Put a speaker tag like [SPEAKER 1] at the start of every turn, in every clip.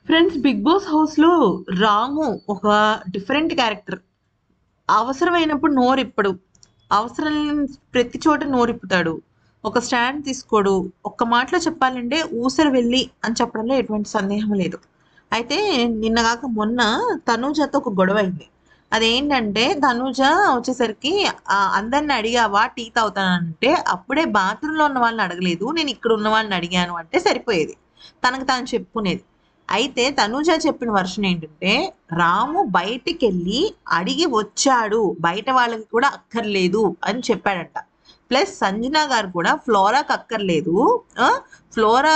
[SPEAKER 1] Friends, big boss హౌస్‌లో రాము ఒక different character. అవసరమైనప్పుడు నోరిప్పడు. అవసరం లేని ప్రతి చోట నోరిప్పుతాడు. ఒక స్టాండ్ తీసుకోడు. ఒక్క మాటలో చెప్పాలంటే ఊసర వెళ్లి అని చెప్పడంలో ఎటువంటి సందేహం లేదు. అయితే నిన్న గాక మొన్న తనూజతో ఒక గొడవైంది. అదేంటంటే తనూజ వచ్చేసరికి అందరిని అడిగావా టీ తాగుతానంటే, అప్పుడే బాత్రూమ్‌లో ఉన్న వాళ్ళని అడగలేదు. నేను ఇక్కడ ఉన్న వాళ్ళని అడిగాను అంటే సరిపోయేది. తనకు తాను చెప్పుకునేది. అయితే తనూజ చెప్పిన వర్షన్ ఏంటంటే, రాము బయటికెళ్ళి అడిగి వచ్చాడు. బయట వాళ్ళకి కూడా అక్కర్లేదు అని చెప్పాడంట. ప్లస్ సంజన గారు కూడా ఫ్లోరాకి అక్కర్లేదు. ఆ! ఫ్లోరా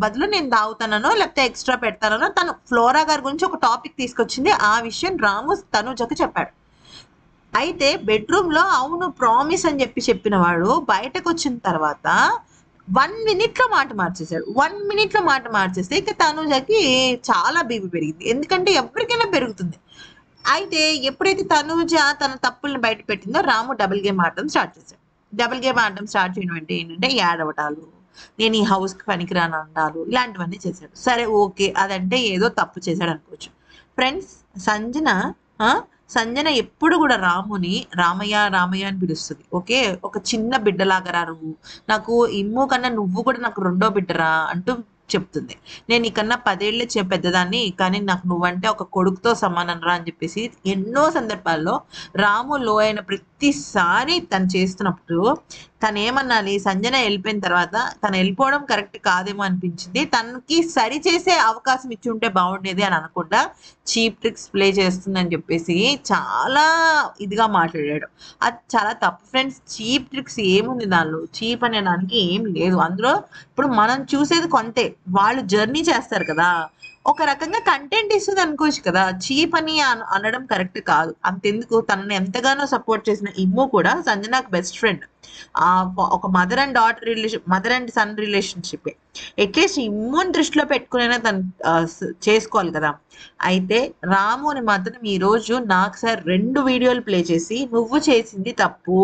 [SPEAKER 1] బదులు నేను తాగుతాననో, లేకపోతే ఎక్స్‌ట్రా పెడతాననో తను ఫ్లోరా గారి గురించి ఒక టాపిక్ తీసుకొచ్చింది. ఆ విషయం రాము తనూజకి చెప్పాడు. అయితే బెడ్‌రూమ్‌లో అవును ప్రామిస్ అని చెప్పిన వాడు బయటకొచ్చిన తర్వాత 1 మినిట్‌లో మాట మార్చేసాడు. 1 మినిట్‌లో మాట మార్చేస్తే ఇక తనూజకి చాలా బీపీ పెరిగింది. ఎందుకంటే ఎవరికైనా పెరుగుతుంది. అయితే ఎప్పుడైతే తనూజ తన తప్పుల్ని బయట పెట్టిందో రాము డబుల్ గేమ్ ఆడడం స్టార్ట్ చేశాడు. డబుల్ గేమ్ ఆడడం స్టార్ట్ చేయడం అంటే ఏంటంటే ఏడవటాలు, నేను ఈ హౌస్‌కి పనికిరాను అనడాలు ఇలాంటివన్నీ చేశాడు. సరే ఓకే. అదంటే ఏదో తప్పు చేశాడు అనుకోవచ్చు. ఫ్రెండ్స్, సంజన ఆ! సంజన ఎప్పుడు గూడా రాముని రామయ్య, రామయ్య అని పిలుస్తది. ఓకే. ఒక చిన్న బిడ్డలాగా రా నువ్వు. నాకు ఇమ్ము కన్నా నువ్వు కూడా నాకు రెండో బిడ్డరా అంటూ చెప్తుంది. నేను నీకన్నా 10 ఏళ్లే పెద్దదాన్ని. కానీ నాకు నువ్వంటే ఒక కొడుకుతో సమానం రా అని చెప్పేసి ఎన్నో సందర్భాల్లో రాము లో అయిన ప్రతిసారి తను చేస్తున్నప్పుడు తనేమనాలి, సంజన ఎళ్ళిపోయిన తర్వాత తను ఎళ్ళిపోవడం కరెక్ట్ కాదేమో అనిపించింది. తనకి సరిచేసే అవకాశం ఇచ్చుంటే బాగుండేది అని అనకుండా చీప్ ట్రిక్స్ ప్లే చేస్తుందని చెప్పేసి చాలా ఇదిగా మాట్లాడాడు. అది చాలా తప్పు ఫ్రెండ్స్. చీప్ ట్రిక్స్ ఏముంది దానిలో? చీప్ అనే దానికి ఏం లేదు. అందులో ఇప్పుడు మనం చూసేది కొంతే. వాళ్ళు జర్నీ చేస్తారు కదా! ఒక రకంగా కంటెంట్ ఇస్తది అనుకోవచ్చు కదా! చీప్ అని అనడం కరెక్ట్ కాదు. అంతెందుకు తనని ఎంతగానో సపోర్ట్ చేసిన ఇమ్ము కూడా సంజనాకి బెస్ట్ ఫ్రెండ్. ఒక mother and daughter mother and son రిలేషన్‌షిప్పే. అట్‌లీస్ట్ ఇమ్ముని దృష్టిలో పెట్టుకొనైనా తను చేసుకోవాలి కదా! అయితే రాముని మాత్రం ఈరోజు నాకు సార్ 2 వీడియోలు ప్లే చేసి, "నువ్వు చేసింది తప్పు.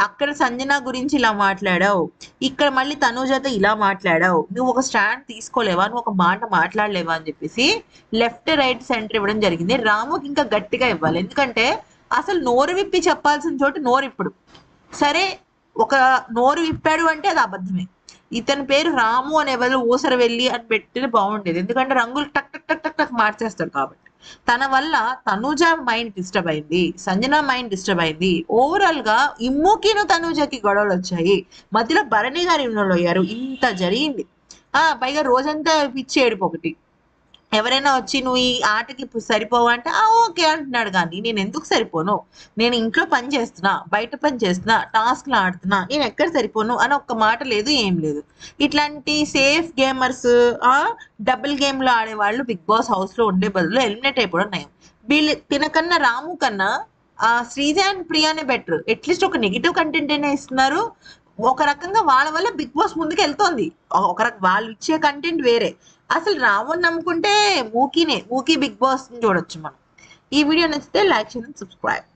[SPEAKER 1] అక్కడ సంజన గురించి ఇలా మాట్లాడావు. ఇక్కడ మళ్ళీ తనూజతో ఇలా మాట్లాడావు. నువ్వు ఒక స్టాండ్ తీసుకోలేవా? నువ్వు ఒక మాట మాట్లాడలేవా?" అని చెప్పేసి లెఫ్ట్, రైట్, సెంటర్ ఇవ్వడం జరిగింది. రాముకి ఇంకా గట్టిగా ఇవ్వాలి. ఎందుకంటే అసలు నోరు విప్పి చెప్పాల్సిన చోట నోరిప్పుడు. సరే, ఒక నోరు విప్పాడు అంటే అది అబద్ధమే. ఇతని పేరు రాము అనే బదులు ఊసరవెల్లి అని పెట్టిన బాగుండేది. ఎందుకంటే రంగులు టక్ టక్ టక్ టక్ టక్ మార్చేస్తాడు కాబట్టి. తన వల్ల తనూజ మైండ్ డిస్టర్బ్ అయింది. సంజన మైండ్ డిస్టర్బ్ అయింది. ఓవరాల్ గా ఇమ్ముకిను తనూజకి గొడవలు వచ్చాయి. మధ్యలో భరణి గారు ఇన్వాల్వ్ అయ్యారు. ఇంత జరిగింది. పైగా రోజంతా పిచ్చి ఏడుపు ఒకటి. ఎవరైనా వచ్చి నువ్వు ఈ ఆటకి సరిపోవు అంటే ఓకే అంటున్నాడు. కానీ నేను ఎందుకు సరిపోను? నేను ఇంట్లో పని చేస్తున్నా, బయట పని చేస్తున్నా, టాస్క్లు ఆడుతున్నా, నేను ఎక్కడ సరిపోను అని ఒక్క మాట లేదు, ఏం లేదు. ఇట్లాంటి సేఫ్ గేమర్స్, డబుల్ గేమ్లు ఆడేవాళ్ళు బిగ్ బాస్ హౌస్ లో ఉండే బదులు ఎలిమినేట్ అయిపోవడం నయం. వీళ్ళు తినకన్నా రాము కన్నా శ్రీజ అండ్ ప్రియానే బెటర్. అట్లీస్ట్ ఒక నెగిటివ్ కంటెంట్ అయినా ఇస్తున్నారు. ఒక రకంగా వాళ్ళ వల్ల బిగ్ బాస్ ముందుకు వెళ్తోంది. వాళ్ళు ఇచ్చే కంటెంట్ వేరే. అసలు రాముని నమ్ముకుంటే మూకీ బిగ్ బాస్ చూడొచ్చు మనం. ఈ వీడియో నచ్చితే లైక్ చేయండి, సబ్స్క్రైబ్.